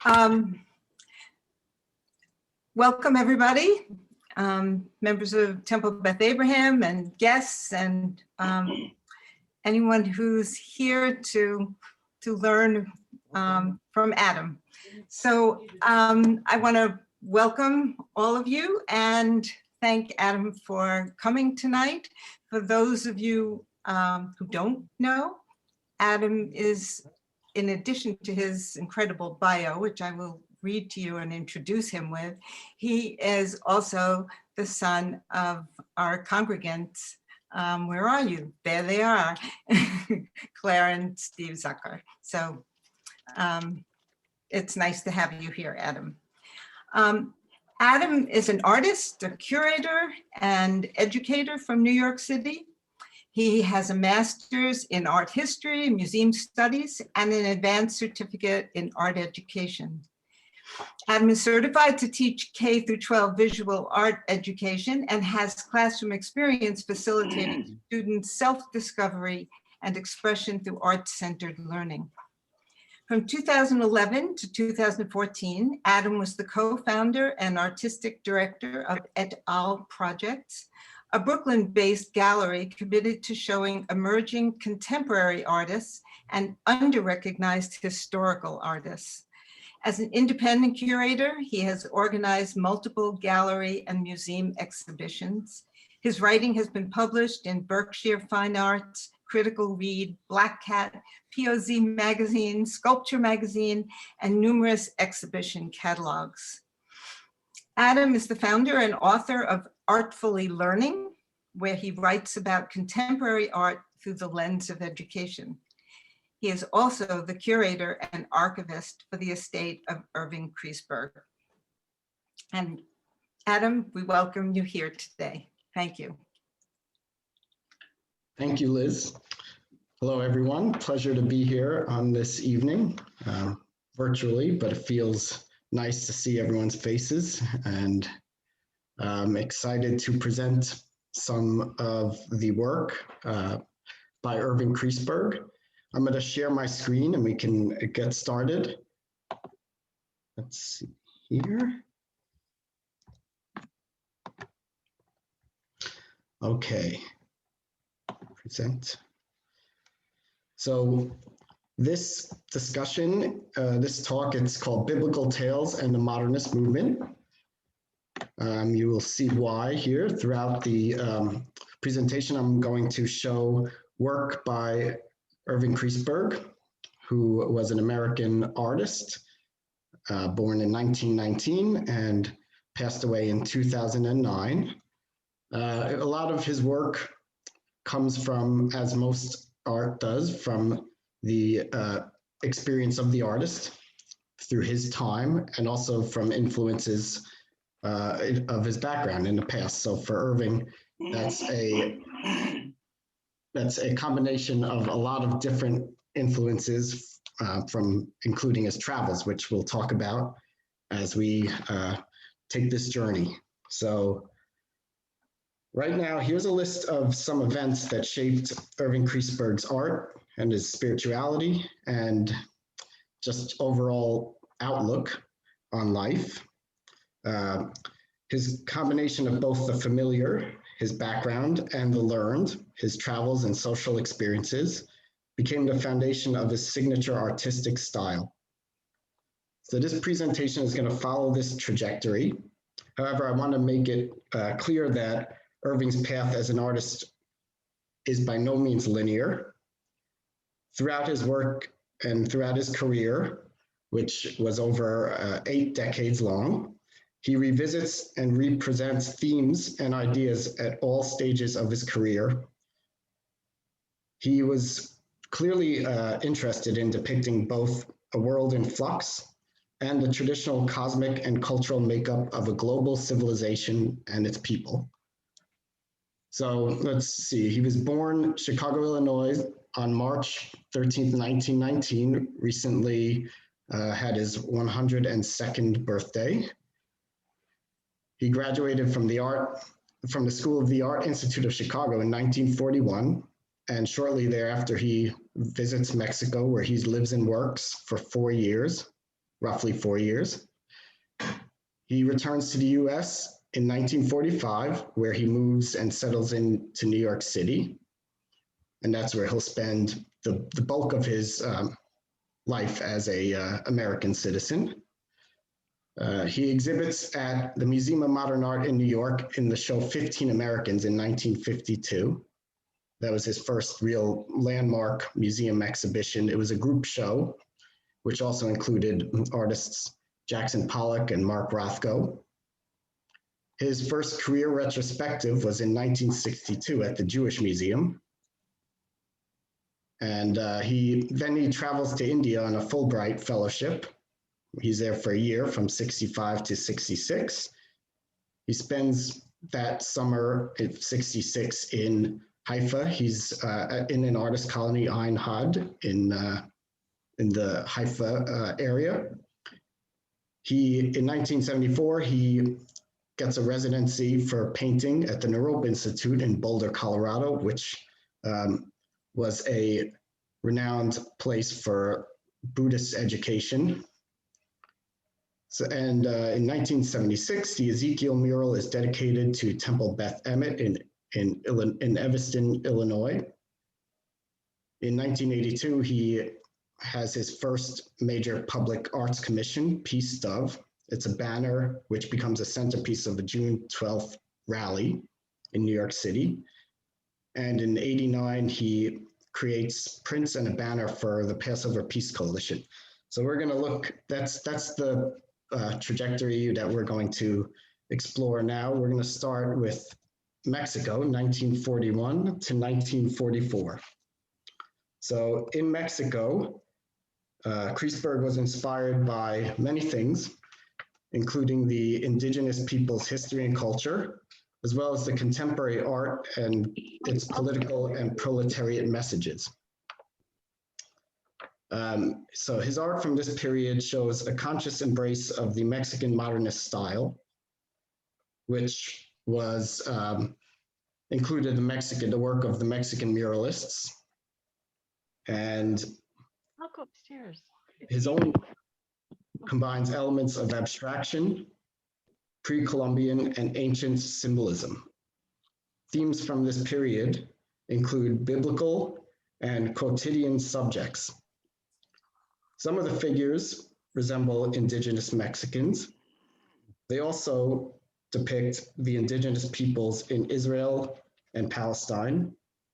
Um, welcome, everybody, members of Temple Beth Abraham and guests and anyone who's here to learn from Adam. So I want to welcome all of you and thank Adam for coming tonight. For those of you who don't know, Adam is, in addition to his incredible bio, which I will read to you and introduce him with, he is also the son of our congregants. Where are you? There they are, Claire and Steve Zucker. So it's nice to have you here, Adam. Adam is an artist, a curator, and educator from New York City. He has a master's in art history, museum studies, and an advanced certificate in art education. Adam is certified to teach K through 12 visual art education and has classroom experience facilitating students' self-discovery and expression through art-centered learning. From 2011 to 2014, Adam was the co-founder and artistic director of Et al. Projects, a Brooklyn-based gallery committed to showing emerging contemporary artists and under-recognized historical artists. As an independent curator, he has organized multiple gallery and museum exhibitions. His writing has been published in Berkshire Fine Arts, Critical Read, Black Cat, POZ Magazine, Sculpture Magazine, and numerous exhibition catalogs. Adam is the founder and author of Artfully Learning, where he writes about contemporary art through the lens of education. He is also the curator and archivist for the estate of Irving Kriesberg. And Adam, we welcome you here today. Thank you. Thank you, Liz. Hello, everyone. Pleasure to be here on this evening, virtually, but it feels nice to see everyone's faces, and I'm excited to present some of the work by Irving Kriesberg. I'm going to share my screen and we can get started. Let's see here. Okay, present. So this discussion, this talk, it's called Biblical Tales and the Modernist Movement. You will see why here. Throughout the presentation, I'm going to show work by Irving Kriesberg, who was an American artist, born in 1919 and passed away in 2009. A lot of his work comes from, as most art does, from the experience of the artist through his time, and also from influences of his background in the past. So for Irving, that's a combination of a lot of different influences, from including his travels, which we'll talk about as we take this journey. So right now, here's a list of some events that shaped Irving Kriesberg's art and his spirituality and just overall outlook on life. His combination of both the familiar, his background, and the learned, his travels and social experiences, became the foundation of his signature artistic style. So this presentation is going to follow this trajectory. However, I want to make it clear that Irving's path as an artist is by no means linear. Throughout his work and throughout his career, which was over 8 decades long, he revisits and represents themes and ideas at all stages of his career. He was clearly interested in depicting both a world in flux and the traditional cosmic and cultural makeup of a global civilization and its people. So let's see, he was born Chicago, Illinois on March 13th, 1919, recently had his 102nd birthday. He graduated from the School of the Art Institute of Chicago in 1941, and shortly thereafter he visits Mexico, where he lives and works for 4 years. roughly 4 years. He returns to the US in 1945, where he moves and settles into New York City. And that's where he'll spend the bulk of his life as a American citizen. He exhibits at the Museum of Modern Art in New York in the show 15 Americans in 1952. That was his first real landmark museum exhibition. It was a group show, which also included artists Jackson Pollock and Mark Rothko. His first career retrospective was in 1962 at the Jewish Museum. And he travels to India on a Fulbright fellowship. He's there for a year from 65 to 66. He spends that summer of 66 in Haifa. He's in an artist colony, Ein Had, in the Haifa area. In 1974, he gets a residency for painting at the Narob Institute in Boulder, Colorado, which was a renowned place for Buddhist education. So, and in 1976, the Ezekiel mural is dedicated to Temple Beth Emmet in Evanston, Illinois. In 1982, he has his first major public arts commission, Peace Dove. It's a banner which becomes a centerpiece of the June 12th rally in New York City. And in '89, he creates prints and a banner for the Passover Peace Coalition. So we're going to look, that's the trajectory that we're going to explore now. We're going to start with Mexico, 1941 to 1944. So in Mexico, Kriesberg was inspired by many things, including the indigenous people's history and culture, as well as the contemporary art and its political and proletariat messages. So his art from this period shows a conscious embrace of the Mexican modernist style, which was included the work of the Mexican muralists. And I'll go upstairs. his own combines elements of abstraction, pre-Columbian, and ancient symbolism. Themes from this period include biblical and quotidian subjects. Some of the figures resemble indigenous Mexicans. They also depict the indigenous peoples in Israel and Palestine,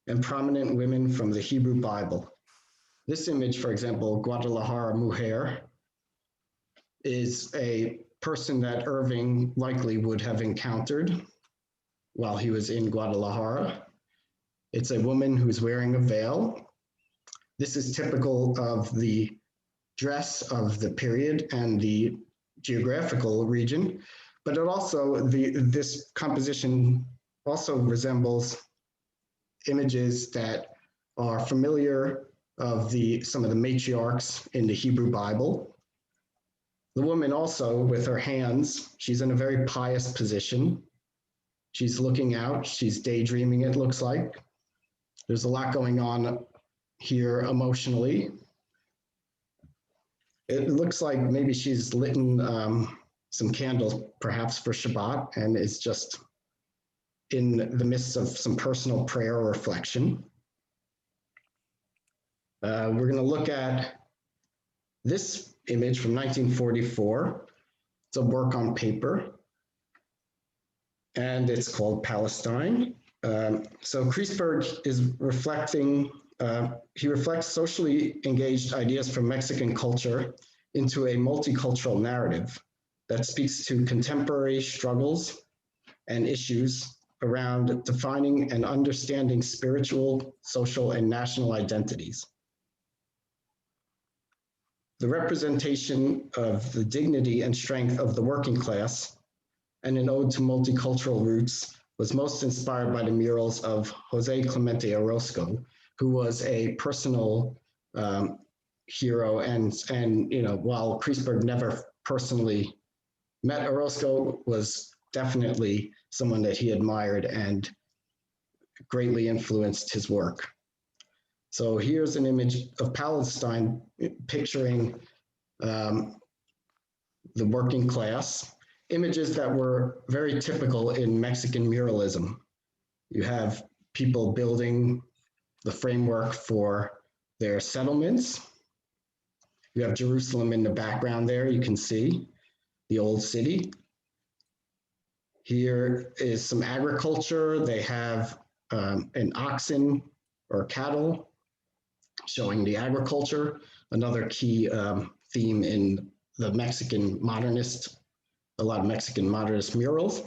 and prominent women from the Hebrew Bible. This image, for example, Guadalajara Mujer, is a person that Irving likely would have encountered while he was in Guadalajara. It's a woman who's wearing a veil. This is typical of the dress of the period and the geographical region, but it also, this composition also resembles images that are familiar of some of the matriarchs in the Hebrew Bible. The woman also, with her hands, she's in a very pious position. She's looking out, she's daydreaming, it looks like. There's a lot going on here emotionally. It looks like maybe she's lit some candles, perhaps for Shabbat, and is just in the midst of some personal prayer or reflection. We're going to look at this image from 1944. It's a work on paper, and it's called Palestine. So Kriesberg is reflecting, he reflects socially engaged ideas from Mexican culture into a multicultural narrative that speaks to contemporary struggles and issues around defining and understanding spiritual, social, and national identities. The representation of the dignity and strength of the working class and an ode to multicultural roots was most inspired by the murals of Jose Clemente Orozco, who was a personal hero. And while Kriesberg never personally met Orozco, was definitely someone that he admired and greatly influenced his work. So here's an image of Palestine picturing the working class, images that were very typical in Mexican muralism. You have people building the framework for their settlements. You have Jerusalem in the background there, you can see the old city. Here is some agriculture. They have an oxen or cattle showing the agriculture, another key theme in the Mexican modernist, a lot of Mexican modernist murals.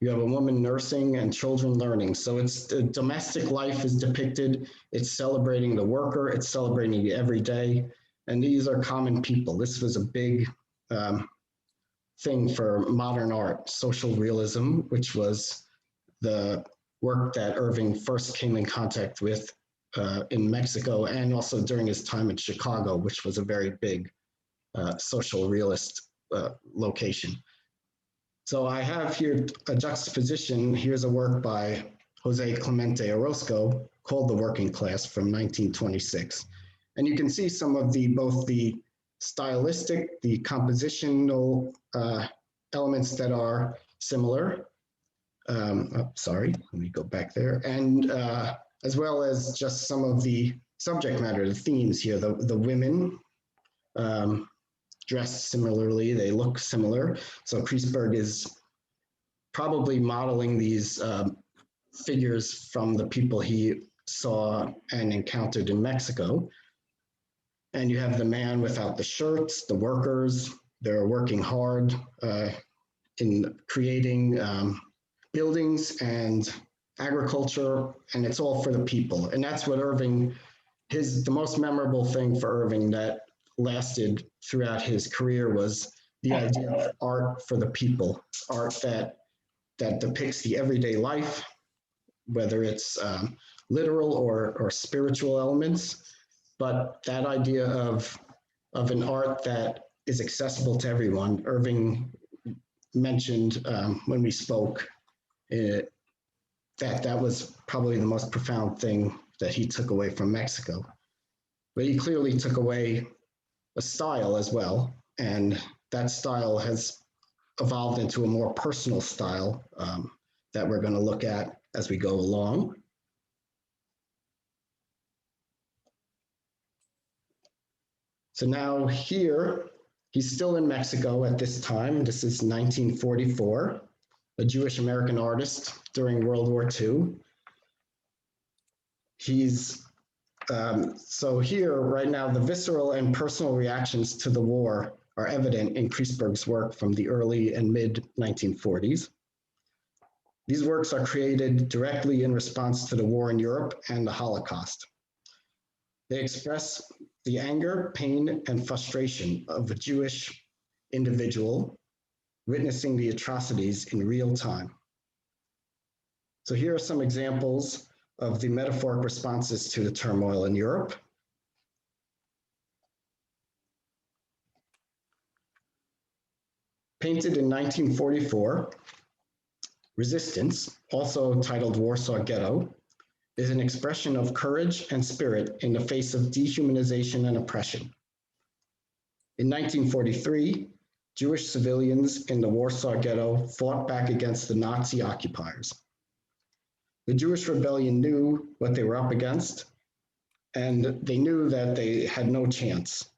You have a woman nursing and children learning. So it's domestic life is depicted. It's celebrating the worker. It's celebrating the everyday. And these are common people. This was a big thing for modern art, social realism, which was the work that Irving first came in contact with in Mexico, and also during his time in Chicago, which was a very big social realist location. So I have here a juxtaposition. Here's a work by Jose Clemente Orozco called The Working Class from 1926. And you can see some of both the stylistic, the compositional elements that are similar. Sorry, let me go back there. And as well as just some of the subject matter, the themes here, the women dressed similarly, they look similar. So Kriesberg is probably modeling these figures from the people he saw and encountered in Mexico. And you have the man without the shirts, the workers, they're working hard in creating buildings and agriculture, and it's all for the people. And that's what Irving, the most memorable thing for Irving that lasted throughout his career was the idea of art for the people, art that depicts the everyday life, whether it's literal or spiritual elements. But that idea of an art that is accessible to everyone, Irving mentioned when we spoke that was probably the most profound thing that he took away from Mexico. But he clearly took away a style as well, and that style has evolved into a more personal style that we're going to look at as we go along. So now here, he's still in Mexico at this time. This is 1944, a Jewish American artist during World War II. He's, so here right now, the visceral and personal reactions to the war are evident in Kriesberg's work from the early and mid 1940s. These works are created directly in response to the war in Europe and the Holocaust. They express the anger, pain, and frustration of a Jewish individual witnessing the atrocities in real time. So here are some examples of the metaphoric responses to the turmoil in Europe. Painted in 1944, Resistance, also titled Warsaw Ghetto, is an expression of courage and spirit in the face of dehumanization and oppression. In 1943, Jewish civilians in the Warsaw Ghetto fought back against the Nazi occupiers. The Jewish rebellion knew what they were up against, and they knew that they had no chance.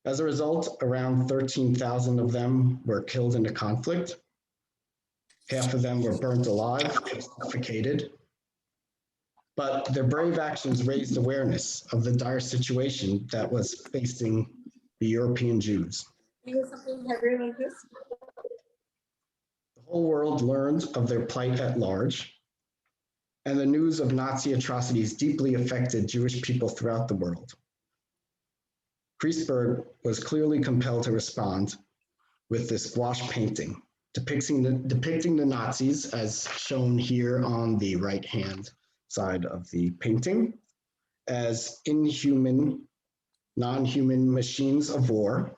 As a result, around 13,000 of them were killed in the conflict. Half of them were burnt alive, suffocated. But their brave actions raised awareness of the dire situation that was facing the European Jews. Something heavy like this? The whole world learned of their plight at large, and the news of Nazi atrocities deeply affected Jewish people throughout the world. Kriesberg was clearly compelled to respond with this gouache painting, depicting the Nazis as shown here on the right-hand side of the painting as inhuman, non-human machines of war.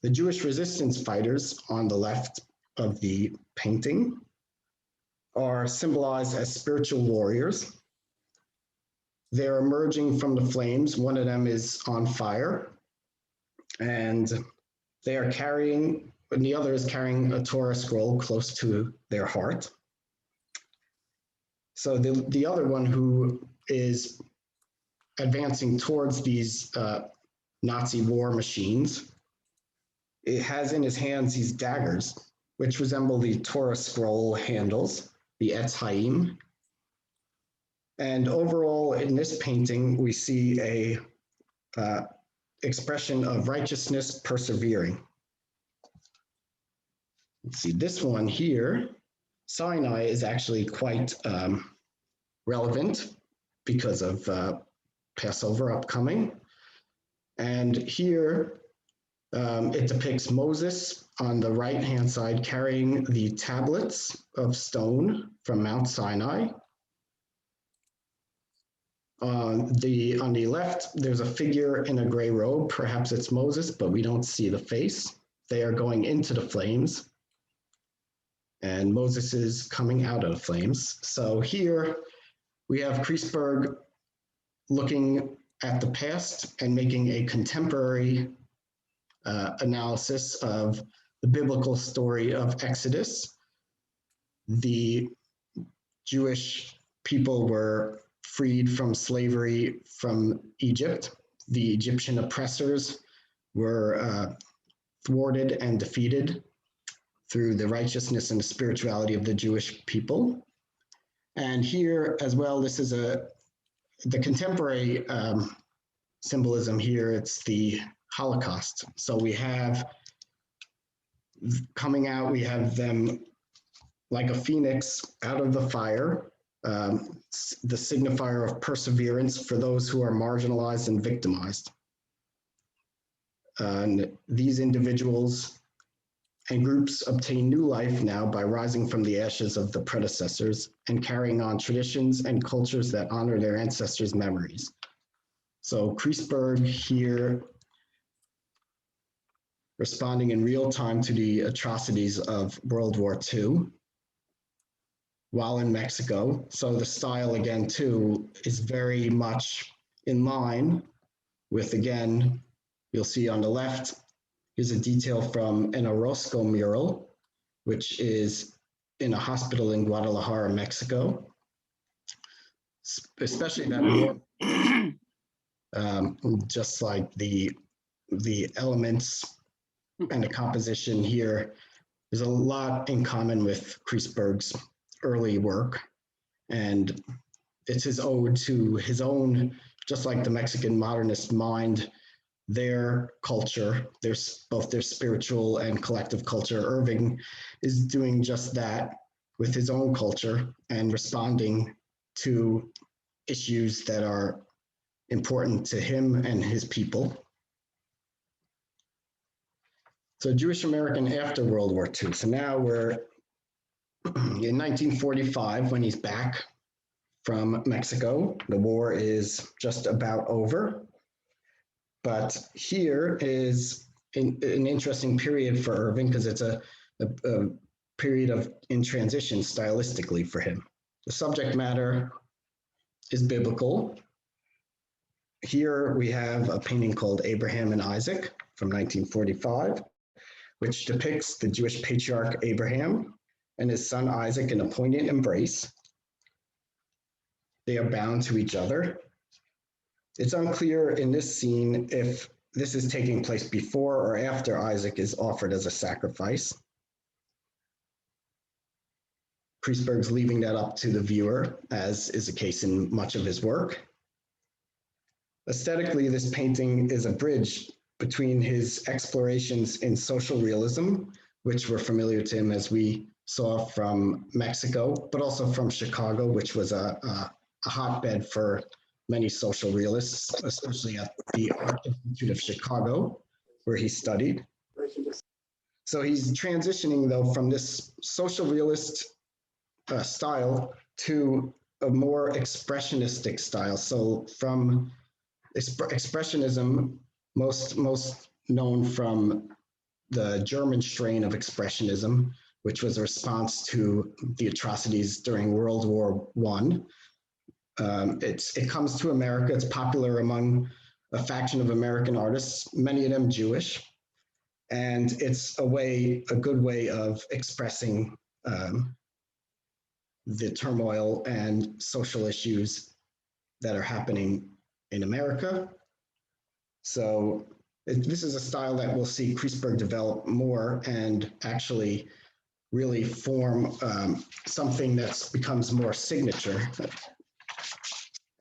The Jewish resistance fighters on the left of the painting are symbolized as spiritual warriors. They're emerging from the flames. One of them is on fire, and they are carrying, and the other is carrying a Torah scroll close to their heart. So the other one who is advancing towards these Nazi war machines, it has in his hands these daggers, which resemble the Torah scroll handles, the Etz Haim. And overall, in this painting, we see a expression of righteousness persevering. Let's see, this one here, Sinai, is actually quite relevant because of Passover upcoming. And here it depicts Moses on the right-hand side carrying the tablets of stone from Mount Sinai. On the left, there's a figure in a gray robe. Perhaps it's Moses, but we don't see the face. They are going into the flames, and Moses is coming out of the flames. So here we have Kriesberg looking at the past and making a contemporary analysis of the biblical story of Exodus. The Jewish people were freed from slavery from Egypt. The Egyptian oppressors were thwarted and defeated through the righteousness and the spirituality of the Jewish people. And here as well, this is the contemporary symbolism here. It's the Holocaust. So we have coming out, we have them like a phoenix out of the fire, the signifier of perseverance for those who are marginalized and victimized. And these individuals and groups obtain new life now by rising from the ashes of the predecessors and carrying on traditions and cultures that honor their ancestors' memories. So Kriesberg here responding in real time to the atrocities of World War II while in Mexico. So the style again too is very much in line with, again, you'll see on the left, here's a detail from an Orozco mural, which is in a hospital in Guadalajara, Mexico. Especially that more, just like the elements and the composition here, there's a lot in common with Kriesberg's early work. And it's his ode to his own, just like the Mexican modernist mind, their culture, both their spiritual and collective culture. Irving is doing just that with his own culture and responding to issues that are important to him and his people. So Jewish American after World War II. So now we're in 1945 when he's back from Mexico. The war is just about over. But here is an interesting period for Irving because it's a period in transition stylistically for him. The subject matter is biblical. Here we have a painting called Abraham and Isaac from 1945, which depicts the Jewish patriarch Abraham and his son Isaac in a poignant embrace. They are bound to each other. It's unclear in this scene if this is taking place before or after Isaac is offered as a sacrifice. Kriesberg's leaving that up to the viewer, as is the case in much of his work. Aesthetically, this painting is a bridge between his explorations in social realism, which were familiar to him as we saw from Mexico, but also from Chicago, which was a hotbed for many social realists, especially at the Art Institute of Chicago, where he studied. So he's transitioning, though, from this social realist style to a more expressionistic style. So from expressionism, most known from the German strain of expressionism, which was a response to the atrocities during World War I. It comes to America. It's popular among a faction of American artists, many of them Jewish. And it's a good way of expressing the turmoil and social issues that are happening in America. So this is a style that we'll see Kriesberg develop more and actually really form something that becomes more signature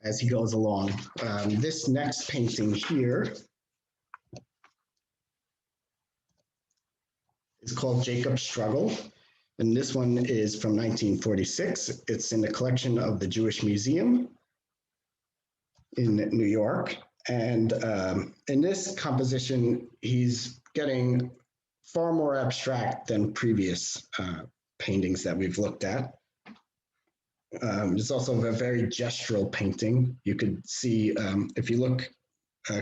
as he goes along. This next painting here is called Jacob's Struggle. And this one is from 1946. It's in the collection of the Jewish Museum in New York. And in this composition, he's getting far more abstract than previous paintings that we've looked at. It's also a very gestural painting. You could see, if you look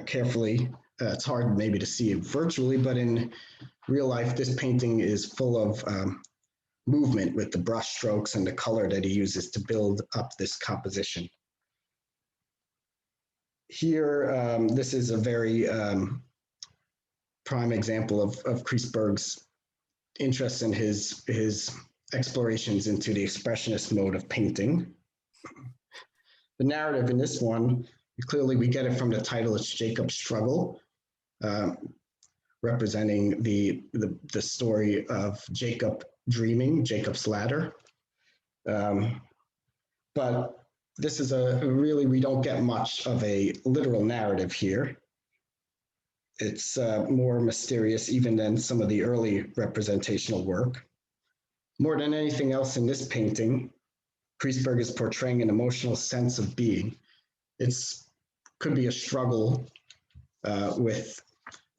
carefully, it's hard maybe to see it virtually, but in real life, this painting is full of movement with the brush strokes and the color that he uses to build up this composition. Here, this is a very prime example of Kriesberg's interest in his explorations into the expressionist mode of painting. The narrative in this one, clearly we get it from the title, it's Jacob's Struggle, representing the story of Jacob dreaming, Jacob's ladder. But this is really, we don't get much of a literal narrative here. It's more mysterious even than some of the early representational work. More than anything else in this painting, Kriesberg is portraying an emotional sense of being. Could be a struggle with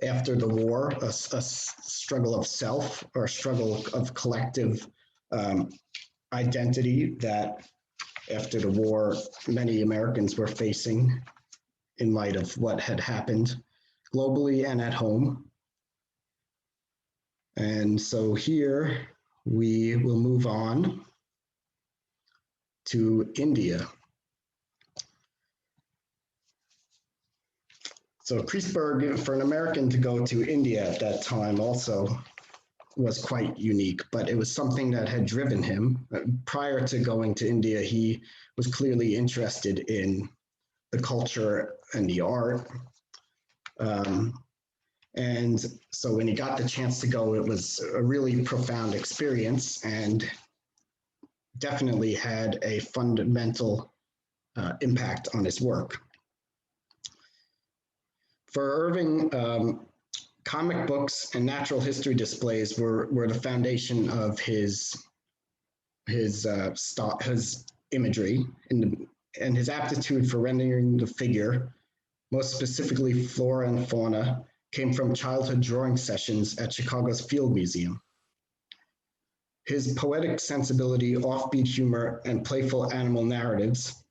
after the war, a struggle of self or a struggle of collective identity that after the war, many Americans were facing in light of what had happened globally and at home. And so here we will move on to India. So Kriesberg, for an American to go to India at that time also was quite unique, but it was something that had driven him. Prior to going to India, he was clearly interested in the culture and the art. And so when he got the chance to go, it was a really profound experience and definitely had a fundamental impact on his work. For Irving, comic books and natural history displays were the foundation of his imagery and his aptitude for rendering the figure, most specifically flora and fauna, came from childhood drawing sessions at Chicago's Field Museum. His poetic sensibility, offbeat humor, and playful animal narratives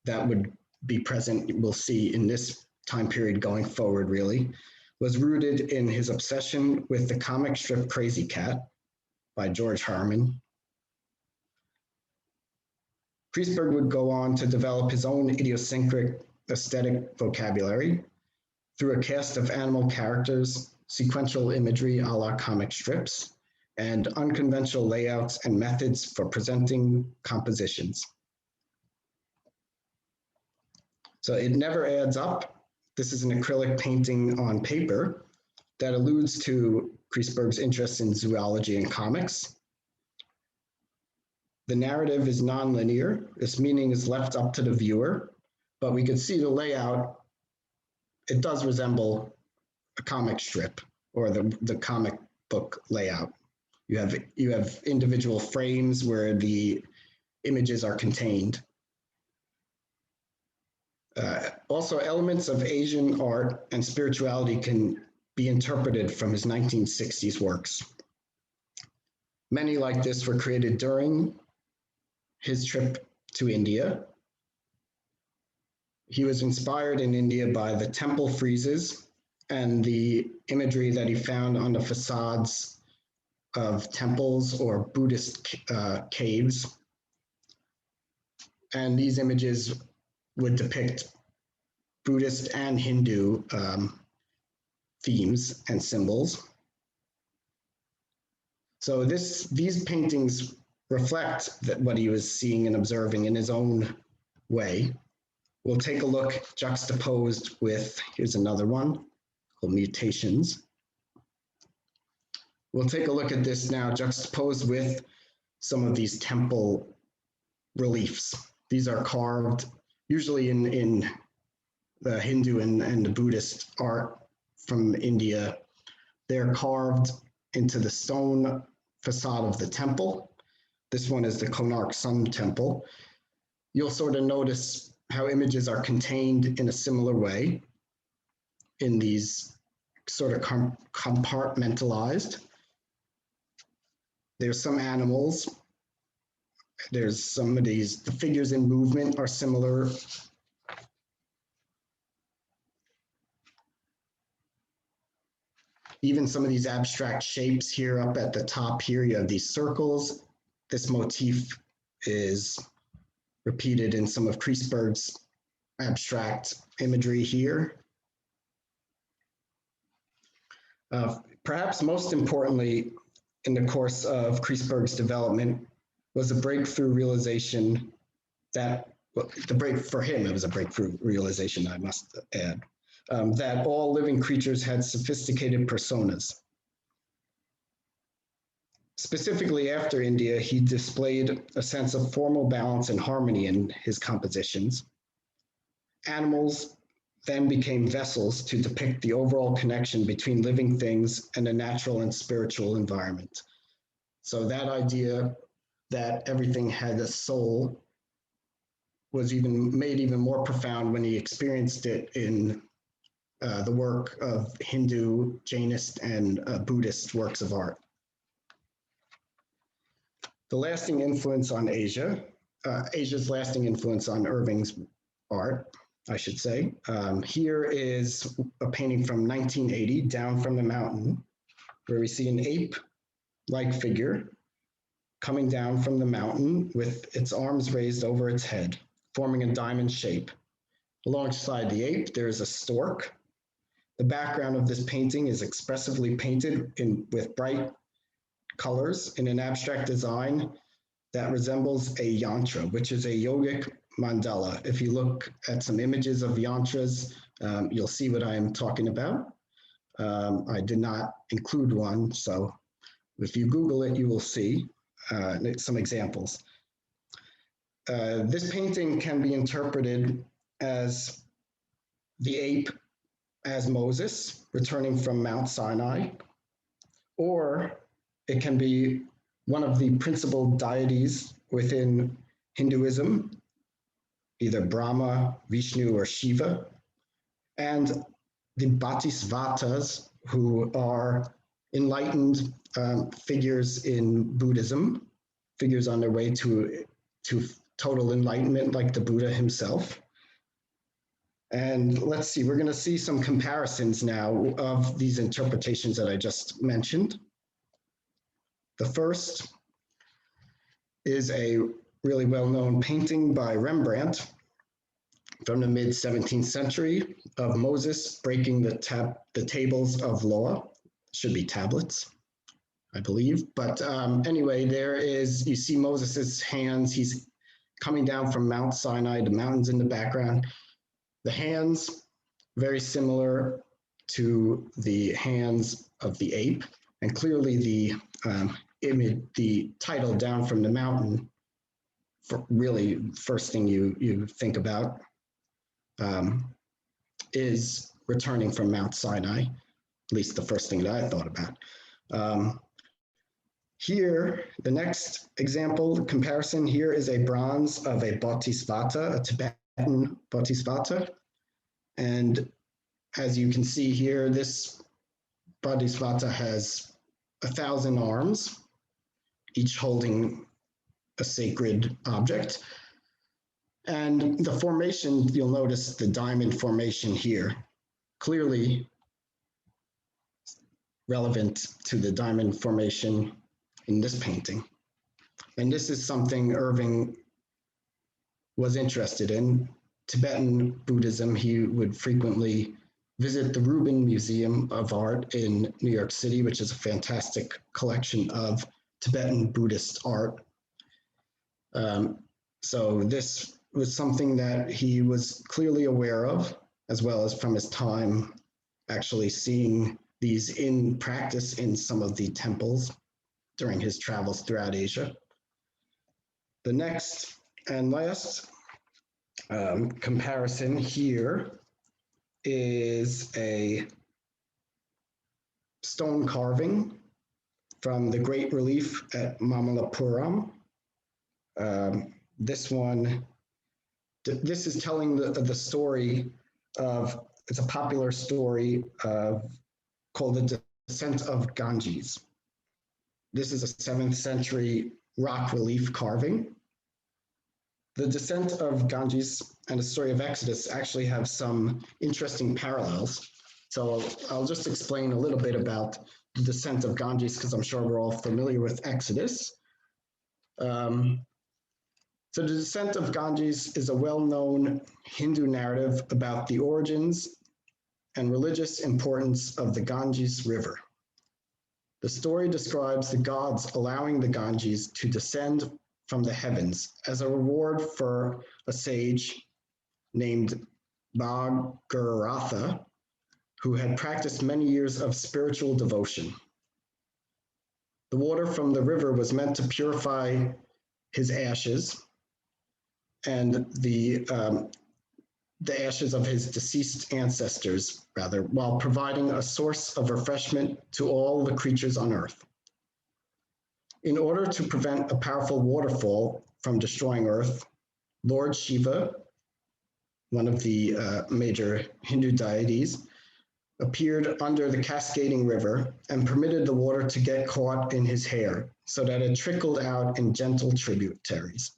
that would be present, we'll see in this time period going forward really, was rooted in his obsession with the comic strip Crazy Cat by George Herman. Kriesberg would go on to develop his own idiosyncratic aesthetic vocabulary through a cast of animal characters, sequential imagery a la comic strips, and unconventional layouts and methods for presenting compositions. So it never adds up. This is an acrylic painting on paper that alludes to Kriesberg's interest in zoology and comics. The narrative is nonlinear. Its meaning is left up to the viewer, but we could see the layout. It does resemble a comic strip or the comic book layout. You have individual frames where the images are contained. Also, elements of Asian art and spirituality can be interpreted from his 1960s works. Many like this were created during his trip to India. He was inspired in India by the temple friezes and the imagery that he found on the facades of temples or Buddhist caves. And these images would depict Buddhist and Hindu themes and symbols. So these paintings reflect what he was seeing and observing in his own way. We'll take a look juxtaposed with, here's another one called Mutations. We'll take a look at this now juxtaposed with some of these temple reliefs. These are carved usually in the Hindu and the Buddhist art from India. They're carved into the stone facade of the temple. This one is the Konark Sun Temple. You'll sort of notice how images are contained in a similar way in these sort of compartmentalized. There's some animals. There's some of these, the figures in movement are similar. Even some of these abstract shapes here up at the top here, you have these circles. This motif is repeated in some of Kriesberg's abstract imagery here. Perhaps most importantly, in the course of Kriesberg's development was a breakthrough realization that, well, for him, it was a breakthrough realization, I must add, that all living creatures had sophisticated personas. Specifically after India, he displayed a sense of formal balance and harmony in his compositions. Animals then became vessels to depict the overall connection between living things and a natural and spiritual environment. So that idea that everything had a soul was made even more profound when he experienced it in the work of Hindu, Jainist, and Buddhist works of art. The lasting influence on Asia's lasting influence on Irving's art, I should say. Here is a painting from 1980, Down from the Mountain, where we see an ape-like figure coming down from the mountain with its arms raised over its head, forming a diamond shape. Alongside the ape, there is a stork. The background of this painting is expressively painted with bright colors in an abstract design that resembles a yantra, which is a yogic mandala. If you look at some images of yantras, you'll see what I am talking about. I did not include one, so if you Google it, you will see some examples. This painting can be interpreted as the ape as Moses returning from Mount Sinai, or it can be one of the principal deities within Hinduism, either Brahma, Vishnu, or Shiva, and the bodhisattvas, who are enlightened figures in Buddhism, figures on their way to total enlightenment, like the Buddha himself. And let's see, we're going to see some comparisons now of these interpretations that I just mentioned. The first is a really well-known painting by Rembrandt from the mid-17th century of Moses breaking the tables of law. Should be tablets, I believe. But anyway, you see Moses's hands. He's coming down from Mount Sinai, the mountains in the background. The hands, very similar to the hands of the ape. And clearly the image, the title Down from the Mountain, really first thing you think about is returning from Mount Sinai, at least the first thing that I thought about. Here, the next example comparison here is a bronze of a bodhisattva, a Tibetan bodhisattva. And as you can see here, this bodhisattva has 1,000 arms, each holding a sacred object. And the formation, you'll notice the diamond formation here, clearly relevant to the diamond formation in this painting. And this is something Irving was interested in. Tibetan Buddhism, he would frequently visit the Rubin Museum of Art in New York City, which is a fantastic collection of Tibetan Buddhist art. So this was something that he was clearly aware of, as well as from his time actually seeing these in practice in some of the temples during his travels throughout Asia. The next and last comparison here is a stone carving from the Great Relief at Mamallapuram. This is telling the story of, it's a popular story called the Descent of Ganges. This is a 7th century rock relief carving. The Descent of Ganges and the story of Exodus actually have some interesting parallels. So I'll just explain a little bit about the Descent of Ganges, because I'm sure we're all familiar with Exodus. So the Descent of Ganges is a well-known Hindu narrative about the origins and religious importance of the Ganges River. The story describes the gods allowing the Ganges to descend from the heavens as a reward for a sage named Bhagirath, who had practiced many years of spiritual devotion. The water from the river was meant to purify his ashes and the ashes of his deceased ancestors, rather, while providing a source of refreshment to all the creatures on earth. In order to prevent a powerful waterfall from destroying Earth, Lord Shiva, one of the major Hindu deities, appeared under the cascading river and permitted the water to get caught in his hair so that it trickled out in gentle tributaries.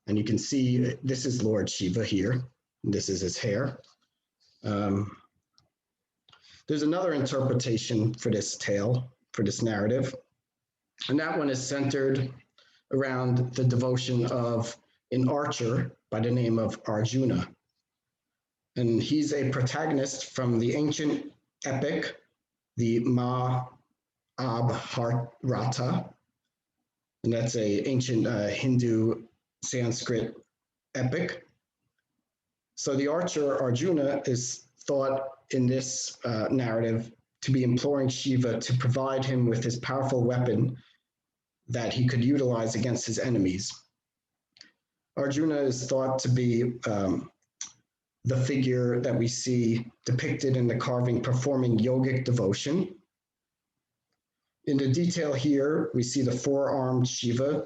And you can see this is Lord Shiva here. This is his hair. There's another interpretation for this tale, for this narrative. And that one is centered around the devotion of an archer by the name of Arjuna. And he's a protagonist from the ancient epic, the Mahabharata. And that's an ancient Hindu Sanskrit epic. So the archer Arjuna is thought in this narrative to be imploring Shiva to provide him with his powerful weapon that he could utilize against his enemies. Arjuna is thought to be the figure that we see depicted in the carving performing yogic devotion. In the detail here, we see the four-armed Shiva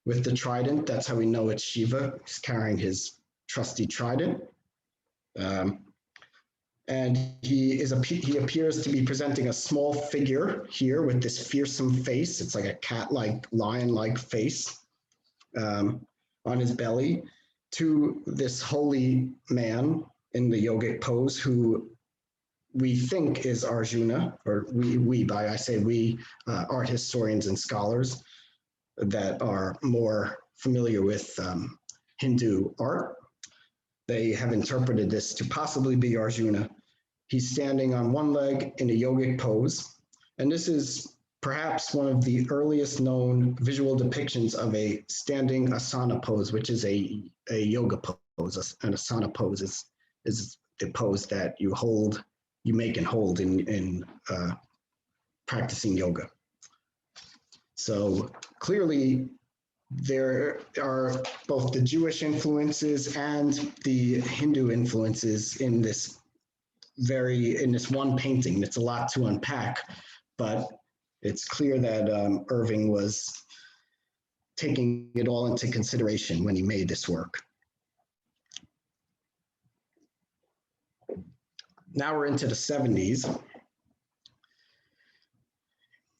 with the trident. That's how we know it's Shiva. He's carrying his trusty trident. And he appears to be presenting a small figure here with this fearsome face. It's like a cat-like, lion-like face on his belly, to this holy man in the yogic pose who we think is Arjuna, or I say we, art historians and scholars that are more familiar with Hindu art. They have interpreted this to possibly be Arjuna. He's standing on one leg in a yogic pose, and this is perhaps one of the earliest known visual depictions of a standing asana pose, which is a yoga pose. An asana pose is the pose that you make and hold in practicing yoga. So clearly, there are both the Jewish influences and the Hindu influences in this one painting. It's a lot to unpack, but it's clear that Irving was taking it all into consideration when he made this work. Now we're into the 70s.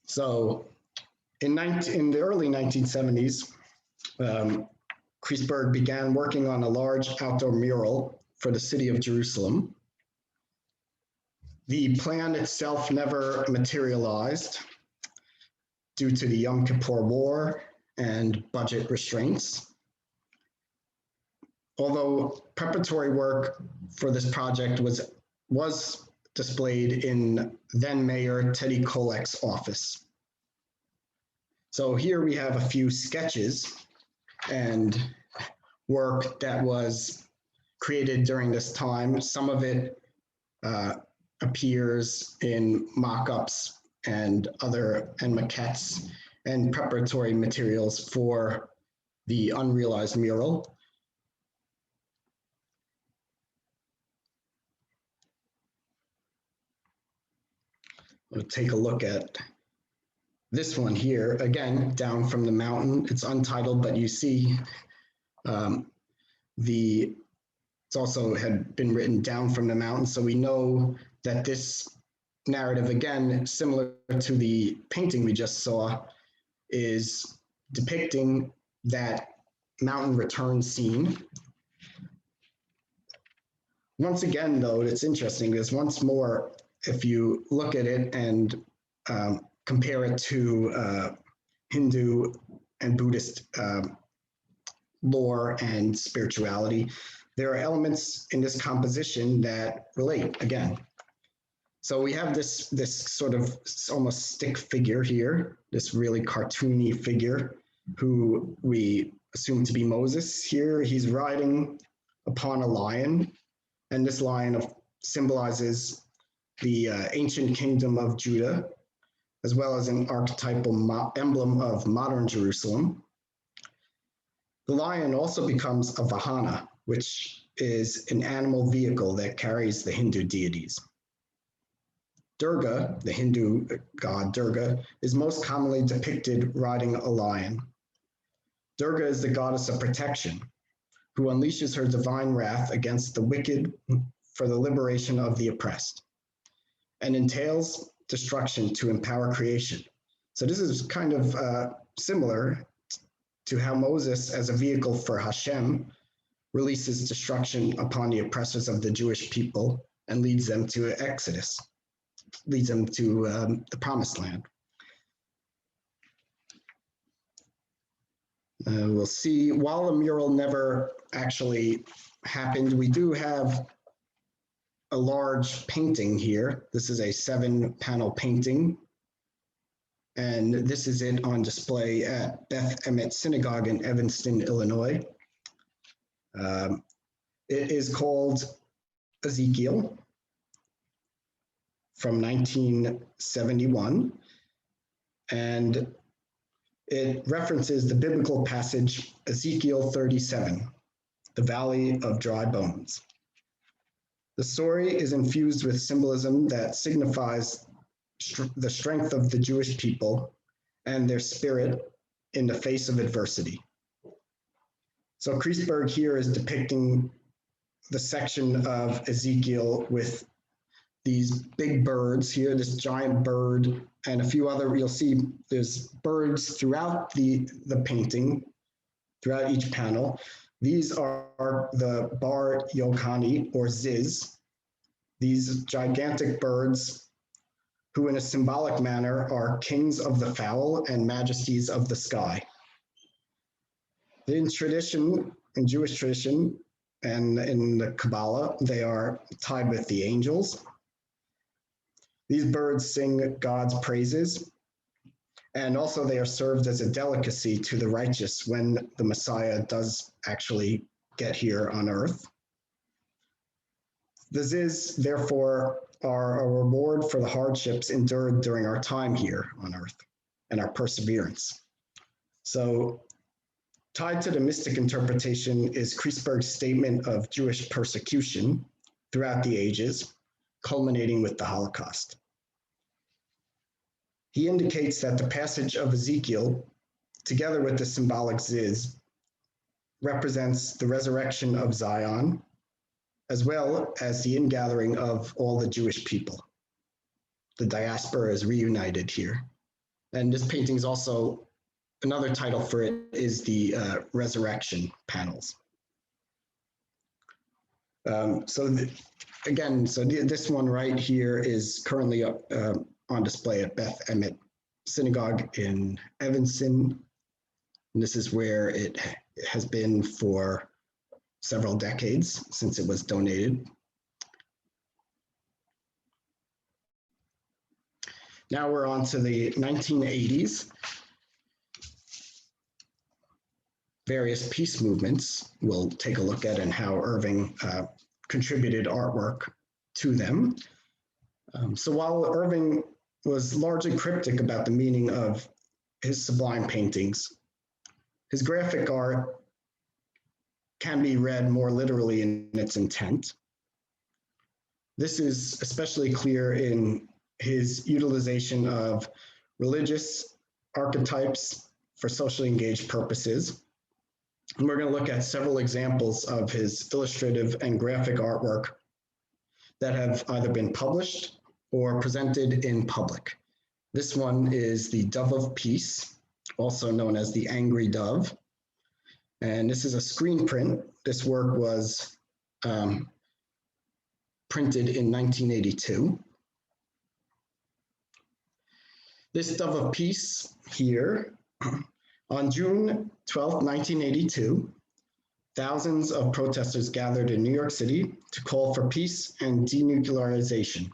So in the early 1970s, Kriesberg began working on a large outdoor mural for the city of Jerusalem. The plan itself never materialized due to the Yom Kippur War and budget restraints. although preparatory work for this project was displayed in then Mayor Teddy Kollek's office. So here we have a few sketches and work that was created during this time. Some of it appears in mock-ups and maquettes and preparatory materials for the unrealized mural. We'll take a look at this one here, again, down from the mountain. It's untitled, but you see it's also had been written down from the mountain. So we know that this narrative, again, similar to the painting we just saw, is depicting that mountain return scene. Once again, though, it's interesting because once more, if you look at it and compare it to Hindu and Buddhist lore and spirituality, there are elements in this composition that relate again. So we have this sort of almost stick figure here, this really cartoony figure who we assume to be Moses here. He's riding upon a lion, and this lion symbolizes the ancient kingdom of Judah, as well as an archetypal emblem of modern Jerusalem. The lion also becomes a vahana, which is an animal vehicle that carries the Hindu deities. Durga, the Hindu god Durga, is most commonly depicted riding a lion. Durga is the goddess of protection, who unleashes her divine wrath against the wicked for the liberation of the oppressed, and entails destruction to empower creation. So this is kind of similar to how Moses, as a vehicle for Hashem, releases destruction upon the oppressors of the Jewish people and leads them to Exodus, leads them to the Promised Land. We'll see, while the mural never actually happened, we do have a large painting here. This is a 7-panel painting, and this is it on display at Beth Emet Synagogue in Evanston, Illinois. It is called Ezekiel from 1971, and it references the biblical passage Ezekiel 37, the Valley of Dry Bones. The story is infused with symbolism that signifies the strength of the Jewish people and their spirit in the face of adversity. So Kriesberg here is depicting the section of Ezekiel with these big birds here, this giant bird, and a few other, you'll see there's birds throughout the painting, throughout each panel. These are the Bar Yochani, or Ziz, these gigantic birds who in a symbolic manner are kings of the fowl and majesties of the sky. In tradition, in Jewish tradition, and in the Kabbalah, they are tied with the angels. These birds sing God's praises, and also they are served as a delicacy to the righteous when the Messiah does actually get here on earth. The Ziz, therefore, are a reward for the hardships endured during our time here on earth and our perseverance. So, tied to the mystic interpretation is Kriesberg's statement of Jewish persecution throughout the ages, culminating with the Holocaust. He indicates that the passage of Ezekiel, together with the symbolic Ziz, represents the resurrection of Zion, as well as the ingathering of all the Jewish people. The diaspora is reunited here. And this painting is also, another title for it is the resurrection panels. This one right here is currently on display at Beth Emet Synagogue in Evanston. And this is where it has been for several decades since it was donated. Now we're on to the 1980s. Various peace movements we'll take a look at and how Irving contributed artwork to them. So while Irving was largely cryptic about the meaning of his sublime paintings, his graphic art can be read more literally in its intent. This is especially clear in his utilization of religious archetypes for socially engaged purposes. And we're going to look at several examples of his illustrative and graphic artwork that have either been published or presented in public. This one is the Dove of Peace, also known as the Angry Dove. And this is a screen print. This work was printed in 1982. This Dove of Peace here, on June 12, 1982, thousands of protesters gathered in New York City to call for peace and denuclearization.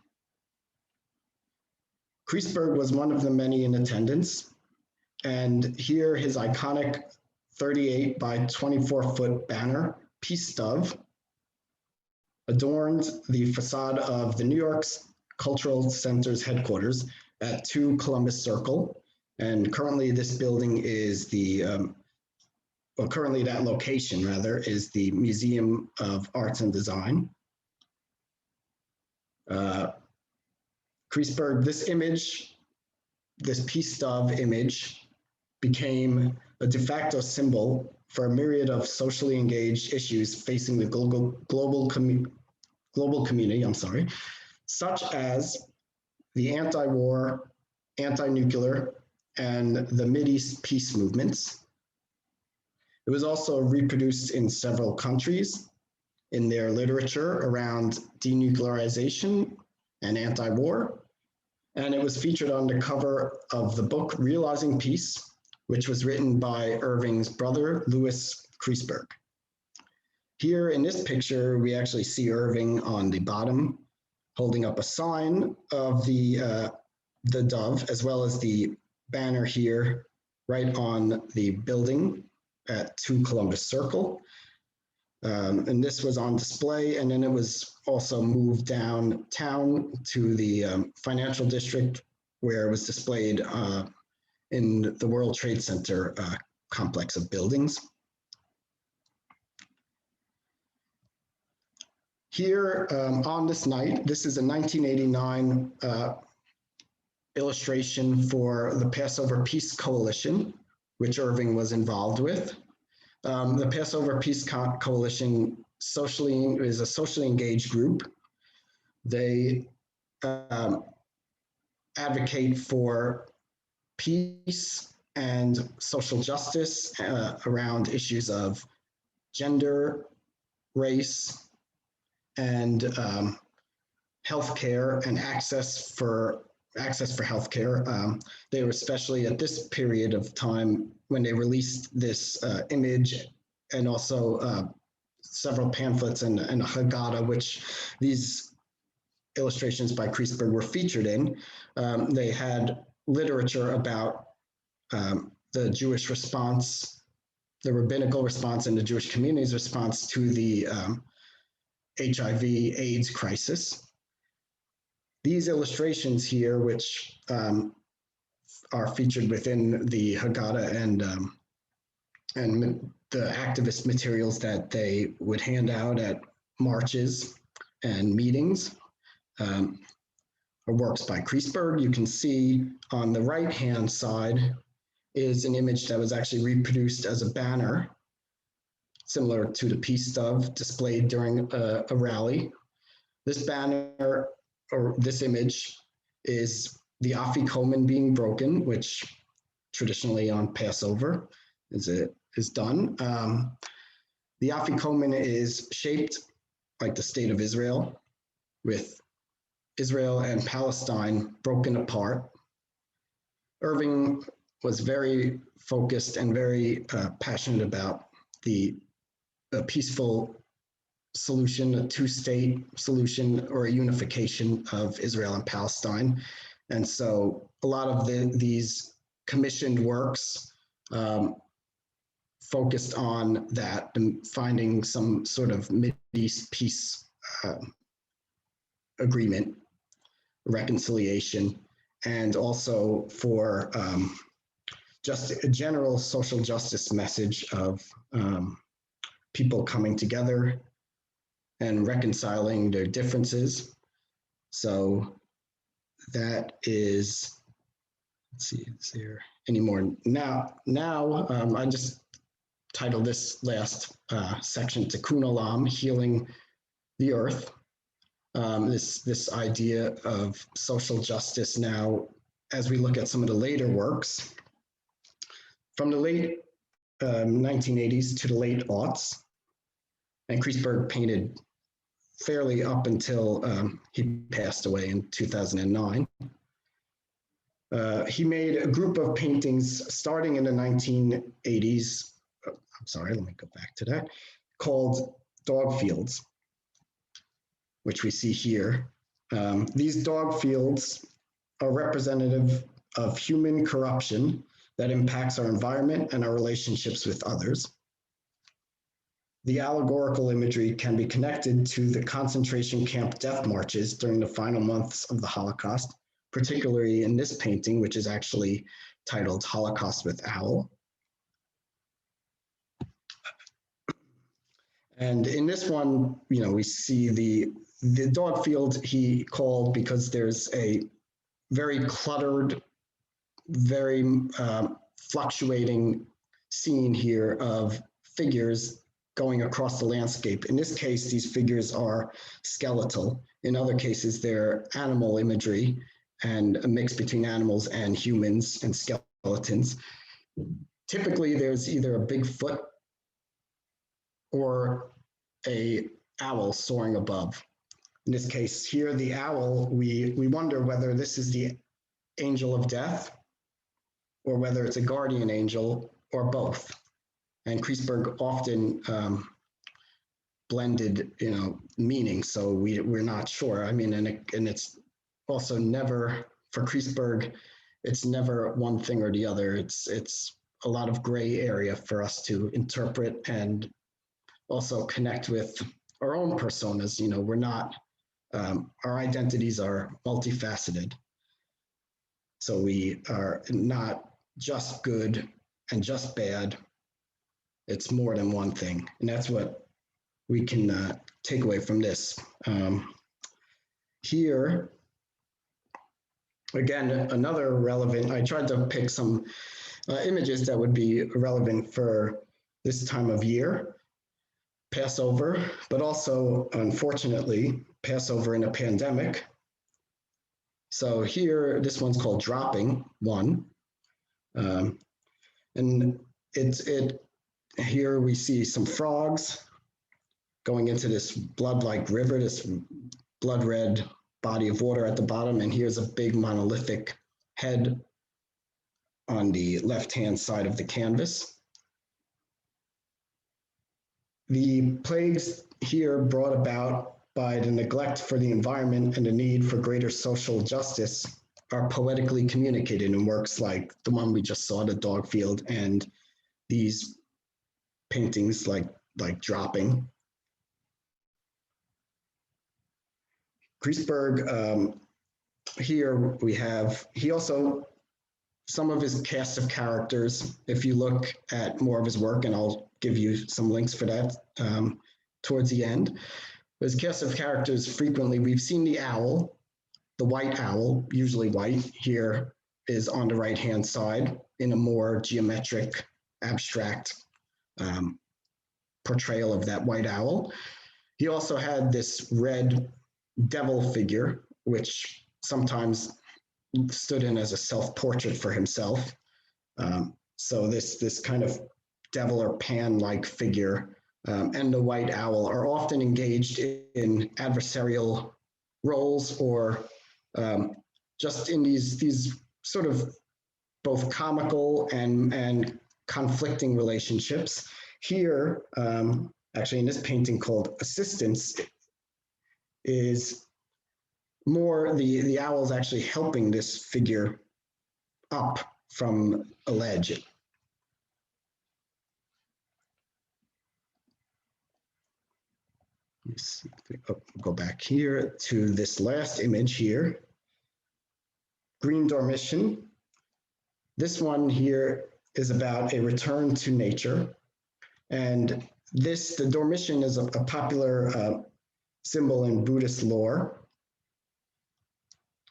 Kriesberg was one of the many in attendance, and here his iconic 38 by 24-foot banner, Peace Dove, adorned the facade of the New York's Cultural Center's headquarters at 2 Columbus Circle. And currently this building is the, well, currently that location rather is the Museum of Arts and Design. Kriesberg, this image, this Peace Dove image became a de facto symbol for a myriad of socially engaged issues facing the global community, such as the anti-war, anti-nuclear, and the Mideast peace movements. It was also reproduced in several countries in their literature around denuclearization and anti-war, and it was featured on the cover of the book Realizing Peace, which was written by Irving's brother, Louis Kriesberg. Here in this picture, we actually see Irving on the bottom holding up a sign of the dove, as well as the banner here right on the building at 2 Columbus Circle. And this was on display, and then it was also moved downtown to the financial district where it was displayed in the World Trade Center complex of buildings. Here on this night, this is a 1989 illustration for the Passover Peace Coalition, which Irving was involved with. The Passover Peace Coalition is a socially engaged group. They advocate for peace and social justice around issues of gender, race, and healthcare and access for healthcare. They were especially at this period of time when they released this image, and also several pamphlets and a Haggadah, which these illustrations by Kriesberg were featured in. They had literature about the Jewish response, the rabbinical response, and the Jewish community's response to the HIV/AIDS crisis. These illustrations here, which are featured within the Haggadah and the activist materials that they would hand out at marches and meetings, are works by Kriesberg. You can see on the right-hand side is an image that was actually reproduced as a banner, similar to the Peace Dove displayed during a rally. This banner, or this image, is the afikomen being broken, which traditionally on Passover is done. The afikomen is shaped like the state of Israel, with Israel and Palestine broken apart. Irving was very focused and very passionate about the a peaceful solution, a two-state solution, or a unification of Israel and Palestine. And so a lot of these commissioned works focused on that and finding some sort of Mideast peace agreement, reconciliation, and also for just a general social justice message of people coming together and reconciling their differences. So that is, let's see, is there any more? Now, I just titled this last section Tikkun Olam, Healing the Earth. This idea of social justice now, as we look at some of the later works, from the late 1980s to the late aughts, and Kriesberg painted fairly up until he passed away in 2009. He made a group of paintings starting in the 1980s. I'm sorry, let me go back to that, called Dog Fields, which we see here. These dog fields are representative of human corruption that impacts our environment and our relationships with others. The allegorical imagery can be connected to the concentration camp death marches during the final months of the Holocaust, particularly in this painting, which is actually titled Holocaust with Owl. And in this one, we see the dog field he called because there's a very cluttered, very fluctuating scene here of figures going across the landscape. In this case, these figures are skeletal. In other cases, they're animal imagery and a mix between animals and humans and skeletons. Typically, there's either a big foot or a owl soaring above. In this case here, the owl, we wonder whether this is the angel of death or whether it's a guardian angel or both. And Kriesberg often blended, meaning, so we're not sure. I mean, and it's also never, for Kriesberg, it's never one thing or the other. It's a lot of gray area for us to interpret and also connect with our own personas. We're not, our identities are multifaceted. So we are not just good and just bad. It's more than one thing. And that's what we can take away from this. Here, again, another relevant, I tried to pick some images that would be relevant for this time of year, Passover, but also, unfortunately, Passover in a pandemic. So here, this one's called Dropping One. And here we see some frogs going into this blood-like river, this blood-red body of water at the bottom. And here's a big monolithic head on the left-hand side of the canvas. The plagues here brought about by the neglect for the environment and the need for greater social justice are poetically communicated in works like the one we just saw, the dog field, and these paintings like Dropping. Kriesberg, here we have, he also, some of his cast of characters, if you look at more of his work, and I'll give you some links for that towards the end. His cast of characters, frequently, we've seen the owl, the white owl, usually white, here is on the right-hand side in a more geometric, abstract portrayal of that white owl. He also had this red devil figure, which sometimes stood in as a self-portrait for himself. So this kind of devil or Pan-like figure and the white owl are often engaged in adversarial roles or just in these sort of both comical and conflicting relationships. Here, actually in this painting called Assistance, is more the owl's actually helping this figure up from a ledge. Let's see, go back here to this last image here. Green Dormition. This one here is about a return to nature. And the Dormition is a popular symbol in Buddhist lore.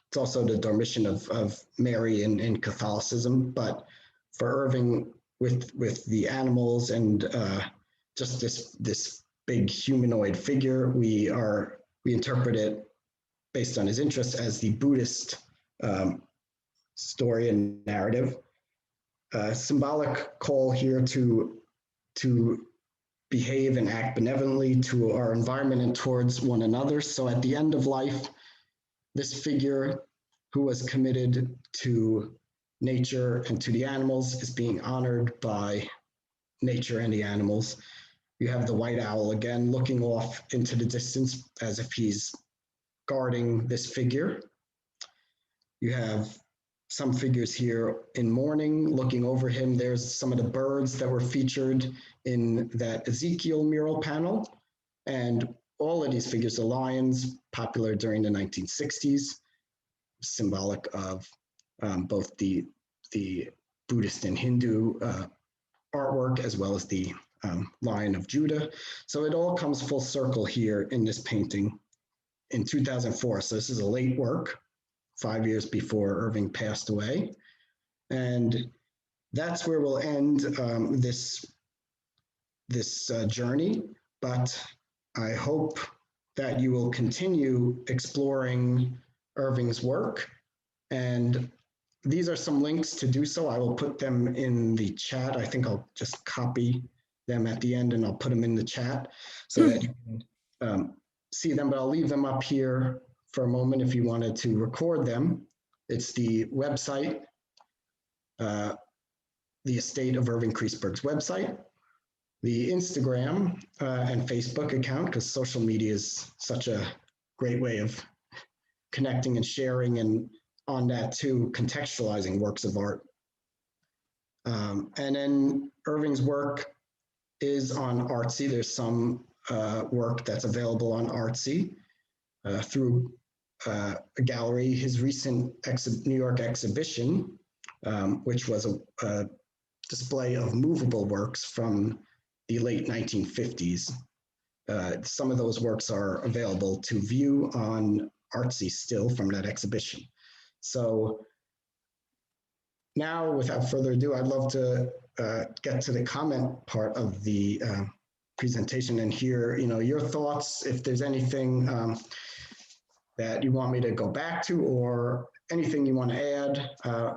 It's also the Dormition of Mary in Catholicism, but for Irving, with the animals and just this big humanoid figure, we interpret it based on his interests as the Buddhist story and narrative. Symbolic call here to behave and act benevolently to our environment and towards one another. So at the end of life, this figure who was committed to nature and to the animals is being honored by nature and the animals. You have the white owl again looking off into the distance as if he's guarding this figure. You have some figures here in mourning looking over him. There's some of the birds that were featured in that Ezekiel mural panel. And all of these figures are lions, popular during the 1960s, symbolic of both the Buddhist and Hindu artwork, as well as the Lion of Judah. So it all comes full circle here in this painting in 2004. So this is a late work, 5 years before Irving passed away. And that's where we'll end this journey. But I hope that you will continue exploring Irving's work. And these are some links to do so. I will put them in the chat. I think I'll just copy them at the end and I'll put them in the chat so that you can see them, but I'll leave them up here for a moment if you wanted to record them. It's the website, the estate of Irving Kriesberg's website, the Instagram and Facebook account, because social media is such a great way of connecting and sharing, and on that too, contextualizing works of art. And then Irving's work is on Artsy. There's some work that's available on Artsy through a gallery. His recent New York exhibition, which was a display of movable works from the late 1950s. Some of those works are available to view on Artsy still from that exhibition. So now, without further ado, I'd love to get to the comment part of the presentation and hear, your thoughts. If there's anything that you want me to go back to or anything you want to add,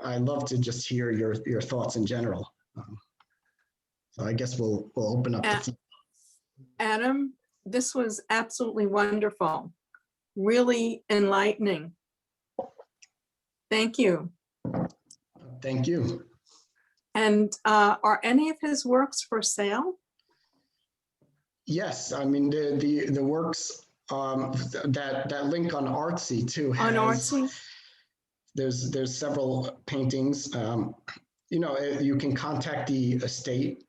I'd love to just hear your thoughts in general. So I guess we'll open up. Adam, this was absolutely wonderful, really enlightening. Thank you. Thank you. And are any of his works for sale? Yes, I mean the works that link on Artsy too. On Artsy? There's several paintings. You can contact the estate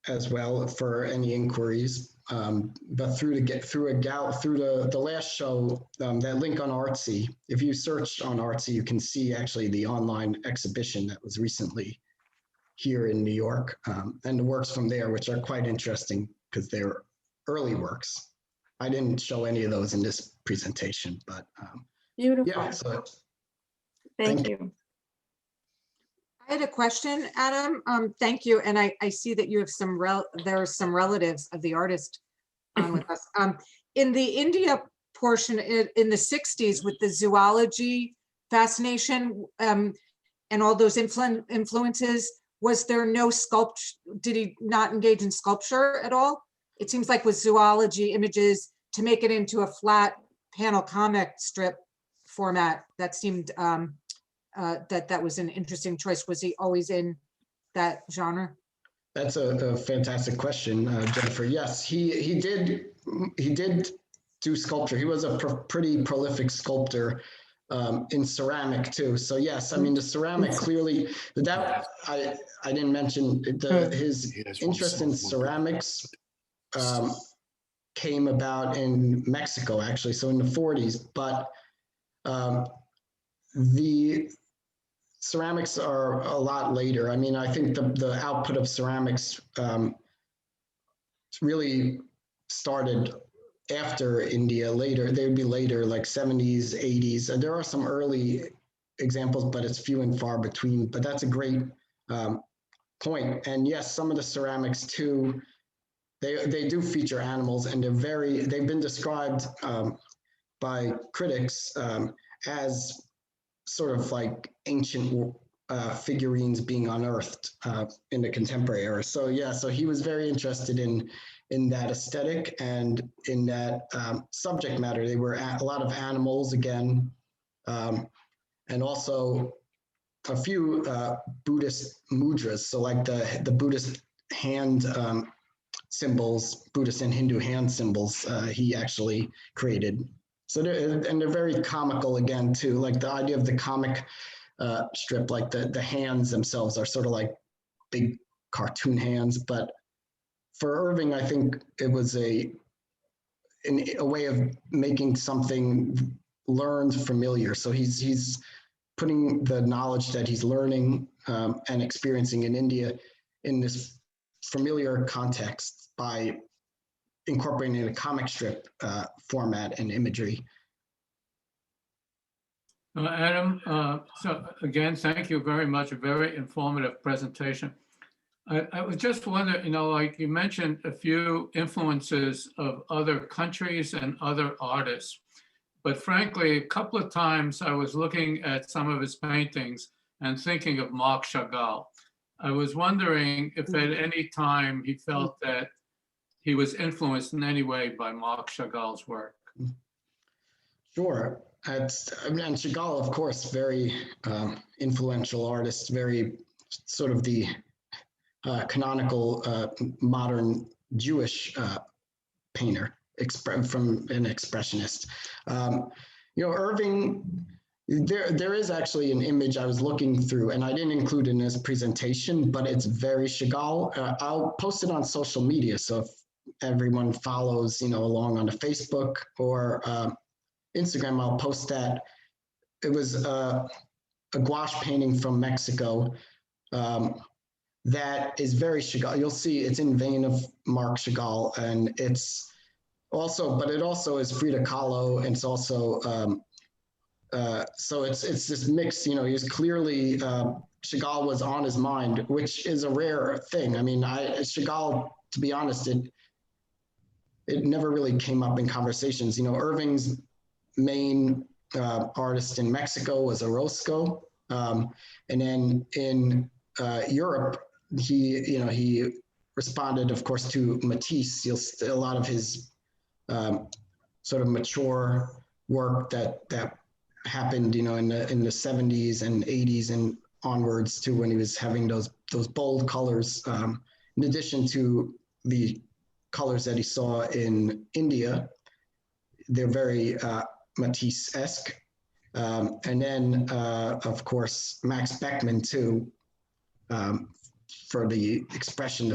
as well for any inquiries. But through the last show, that link on Artsy, if you search on Artsy, you can see actually the online exhibition that was recently here in New York, and the works from there, which are quite interesting because they're early works. I didn't show any of those in this presentation, but Beautiful. yeah. So Thank you. I had a question, Adam. Thank you. And I see that you have there are some relatives of the artist on with us. In the India portion in the 60s with the zoology fascination and all those influences, was there no sculpture? Did he not engage in sculpture at all? It seems like with zoology images, to make it into a flat panel comic strip format, that seemed that was an interesting choice. Was he always in that genre? That's a fantastic question, Jennifer. Yes, he did do sculpture. He was a pretty prolific sculptor in ceramic too. So yes, I mean the ceramic clearly that I didn't mention his interest in ceramics came about in Mexico actually. So in the 40s, but the ceramics are a lot later. I mean, I think the output of ceramics really started after India later. They would be later, like 70s, 80s. There are some early examples, but it's few and far between. But that's a great point. And yes, some of the ceramics too, they do feature animals, and they've been described by critics as sort of like ancient figurines being unearthed in the contemporary era. So yeah, so he was very interested in that aesthetic and in that subject matter. They were a lot of animals again, and also a few Buddhist mudras. So like the Buddhist hand symbols, Buddhist and Hindu hand symbols, he actually created. So they're very comical again too. Like the idea of the comic strip, like the hands themselves are sort of like big cartoon hands. But for Irving, I think it was a way of making something learned familiar. So he's putting the knowledge that he's learning and experiencing in India in this familiar context by incorporating a comic strip format and imagery. Adam, so again, thank you very much. A very informative presentation. I was just wondering, like you mentioned a few influences of other countries and other artists, but frankly, a couple of times I was looking at some of his paintings and thinking of Marc Chagall. I was wondering if at any time he felt that he was influenced in any way by Marc Chagall's work. Sure. And Chagall, of course, very influential artist, very sort of the canonical modern Jewish painter from an expressionist. Irving, there is actually an image I was looking through, and I didn't include it in this presentation, but it's very Chagall. I'll post it on social media, so if everyone follows, along on the Facebook or Instagram, I'll post that. It was a gouache painting from Mexico that is very Chagall. You'll see it's in vein of Marc Chagall, and it's also, but it also is Frida Kahlo, and it's also so it's this mix. He's clearly Chagall was on his mind, which is a rare thing. I mean, Chagall, to be honest, it never really came up in conversations. Irving's main artist in Mexico was Orozco, and then in Europe, he responded, of course, to Matisse. A lot of his sort of mature work that happened, in the 70s and 80s and onwards to when he was having those bold colors, in addition to the colors that he saw in India. They're very Matisse-esque. And then, of course, Max Beckmann, too, for the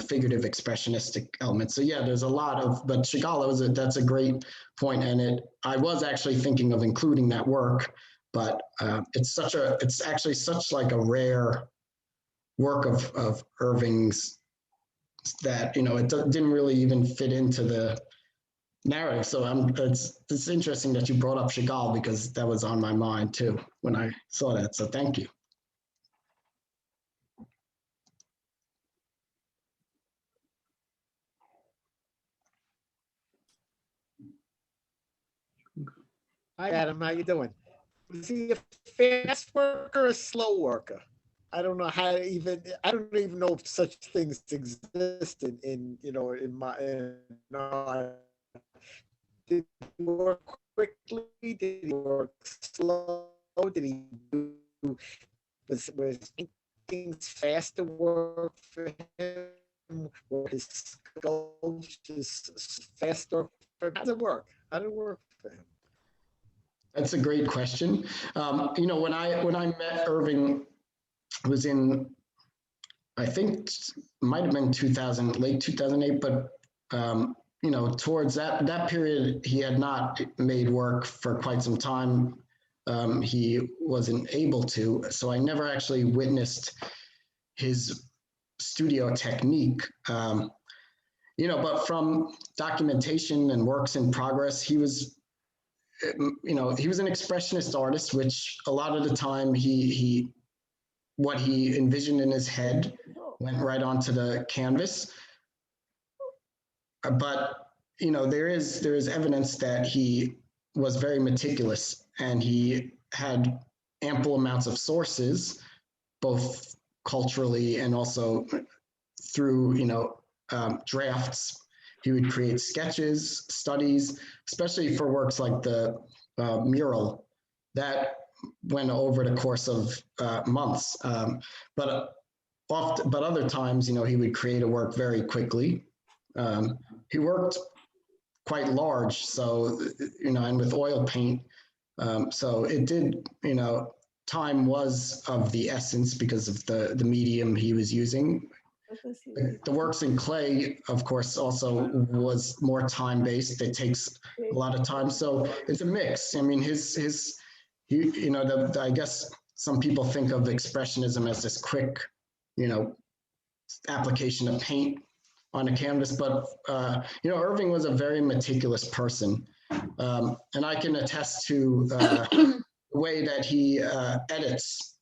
figurative expressionistic element. So yeah, there's a lot of, but Chagall, that's a great point. And I was actually thinking of including that work, but it's actually such like a rare work of Irving's that, it didn't really even fit into the narrative. So it's interesting that you brought up Chagall, because that was on my mind too when I saw that. So thank you. Hi, Adam. How you doing? Was he a fast worker or a slow worker? I don't know how to even. I don't even know if such things exist in our. Did he work quickly? Did he work slow? Did he was things faster work for him? where his skull just faster? How does it work? How did it work for him? That's a great question. When I met Irving, it was in, I think, might have been late 2008, but towards that period, he had not made work for quite some time. He wasn't able to, so I never actually witnessed his studio technique. But from documentation and works in progress, he was an expressionist artist, which a lot of the time what he envisioned in his head went right onto the canvas. But there is evidence that he was very meticulous, and he had ample amounts of sources, both culturally and also through drafts. He would create sketches, studies, especially for works like the mural that went over the course of months. But other times, he would create a work very quickly. He worked quite large, so and with oil paint, so it did. Time was of the essence because of the medium he was using. The works in clay, of course, also was more time-based. It takes a lot of time, so it's a mix. I mean, I guess some people think of expressionism as this quick, application of paint on a canvas, but Irving was a very meticulous person, and I can attest to the way that he edits.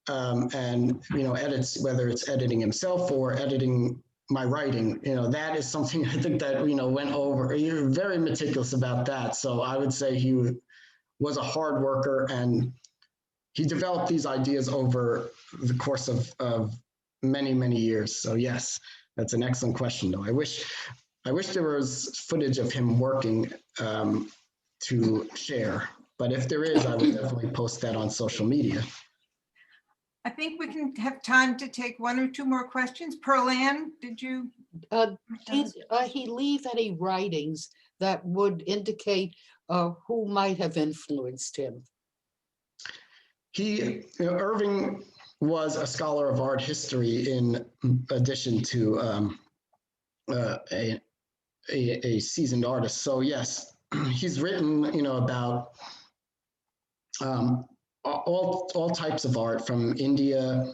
And edits, whether it's editing himself or editing my writing, that is something I think that went over. You're very meticulous about that, so I would say he was a hard worker, and he developed these ideas over the course of many years. So yes, that's an excellent question, though. I wish there was footage of him working to share, but if there is, I would definitely post that on social media. I think we can have time to take one or two more questions. Pearl Ann, did you? Did he leave any writings that would indicate who might have influenced him? Irving was a scholar of art history in addition to a seasoned artist. So yes, he's written, about all types of art, from India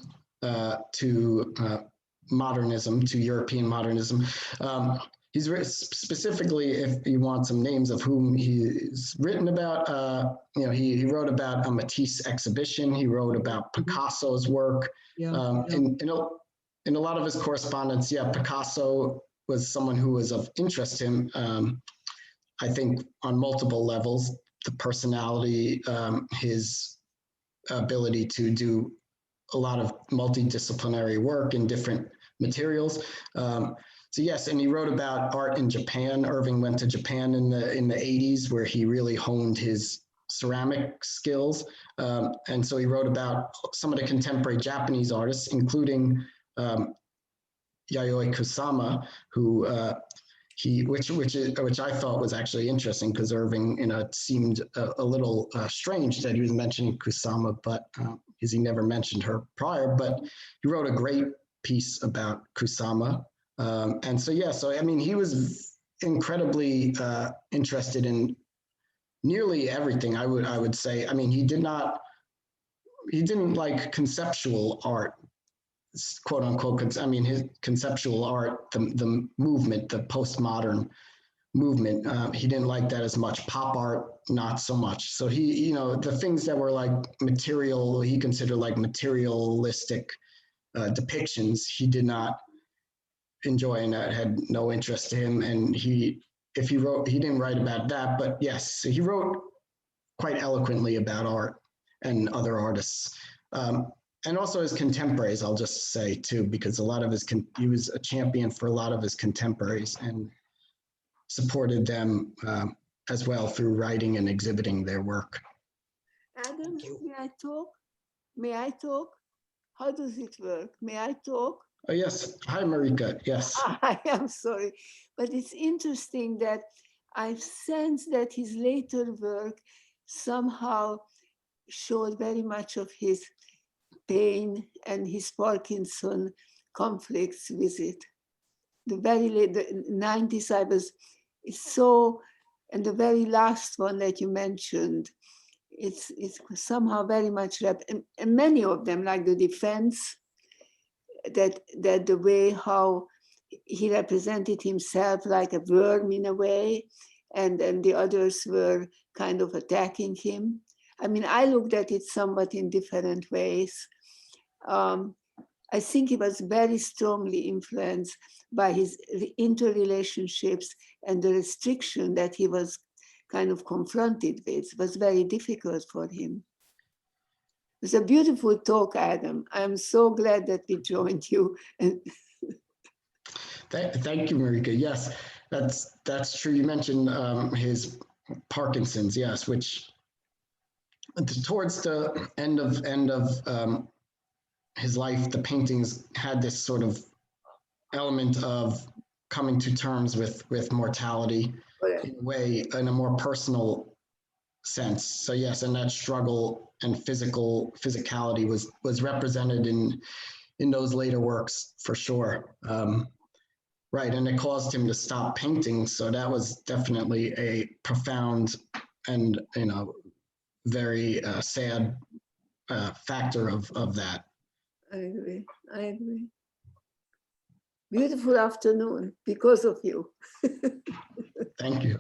to modernism, to European modernism. He's written specifically, if you want some names of whom he's written about, he wrote about a Matisse exhibition. He wrote about Picasso's work. In a lot of his correspondence, Picasso was someone who was of interest to him, I think on multiple levels: the personality, his ability to do a lot of multidisciplinary work in different materials. So yes, and he wrote about art in Japan. Irving went to Japan in the 80s, where he really honed his ceramic skills. And so he wrote about some of the contemporary Japanese artists, including Yayoi Kusama, who which I thought was actually interesting, because Irving, it seemed a little strange that he was mentioning Kusama, but because he never mentioned her prior. But he wrote a great piece about Kusama, and so I mean, he was incredibly interested in nearly everything. I would say. I mean, he didn't like conceptual art, quote unquote. I mean, his conceptual art, the movement, the postmodern movement, he didn't like that as much. Pop art, not so much. So he, the things that were like material, he considered like materialistic depictions, he did not enjoy, and that had no interest to him. And he didn't write about that, but yes, he wrote quite eloquently about art and other artists. And also his contemporaries, I'll just say too, because he was a champion for a lot of his contemporaries and supported them as well through writing and exhibiting their work. Adam, may I talk? May I talk? How does it work? May I talk? Oh, yes. Hi, Marika. Yes. I am sorry, but it's interesting that I sense that his later work somehow showed very much of his pain and his Parkinson conflicts with it. The very late, the 90s, I was so, and the very last one that you mentioned, it's somehow very much, and many of them, like the defense, that the way how he represented himself like a worm in a way, and then the others were kind of attacking him. I mean, I looked at it somewhat in different ways. I think he was very strongly influenced by his interrelationships, and the restriction that he was kind of confronted with was very difficult for him. It was a beautiful talk, Adam. I'm so glad that we joined you. And Thank you, Marika. Yes, that's true. You mentioned his Parkinson's, yes, which towards the end of his life, the paintings had this sort of element of coming to terms with mortality in a way, in a more personal sense. So yes, and that struggle and physicality was represented in those later works for sure. Right, and it caused him to stop painting. So that was definitely a profound and very sad factor of that. I agree. I agree. Beautiful afternoon because of you. Thank you.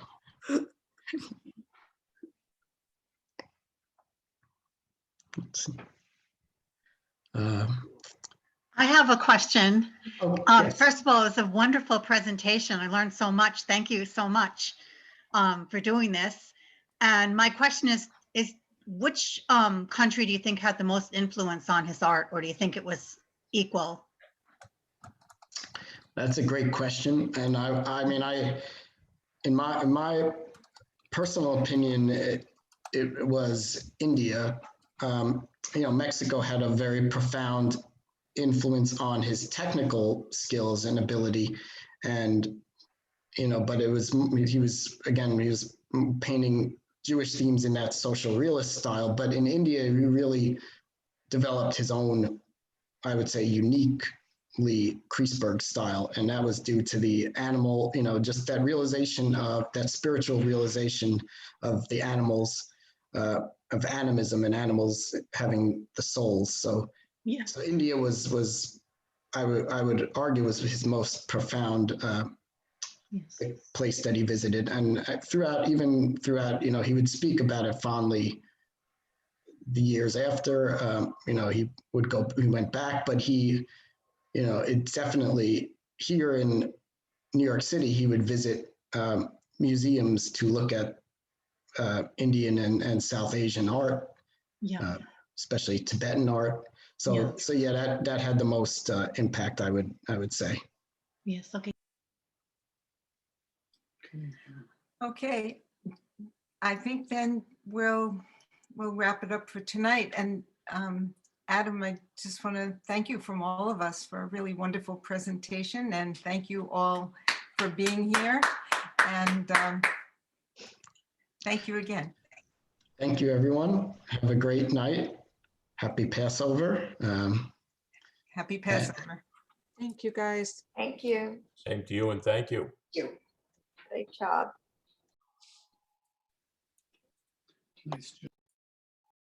Let's see. I have a question. Yes. First of all, it's a wonderful presentation. I learned so much. Thank you so much for doing this. And my question is which country do you think had the most influence on his art, or do you think it was equal? That's a great question, and I mean, in my personal opinion, it was India. Mexico had a very profound influence on his technical skills and ability, and but he was painting Jewish themes in that social realist style. But in India, he really developed his own, I would say, uniquely Kriesberg style, and that was due to the animal, just that realization of that spiritual realization of the animals, of animism and animals having the souls. So Yeah. So India was I would argue was his most profound Yes. place that he visited, and throughout, he would speak about it fondly. The years after, he went back, but it's definitely here in New York City, he would visit museums to look at Indian and South Asian art, Yeah. especially Tibetan art. So that had the most impact, I would say. Yes. Okay. Okay, I think then we'll wrap it up for tonight. And Adam, I just want to thank you from all of us for a really wonderful presentation, and thank you all for being here. And thank you again. Thank you, everyone. Have a great night. Happy Passover. Happy Passover. Thank you, guys. Thank you. Same to you, and thank you. Great job. Nice job.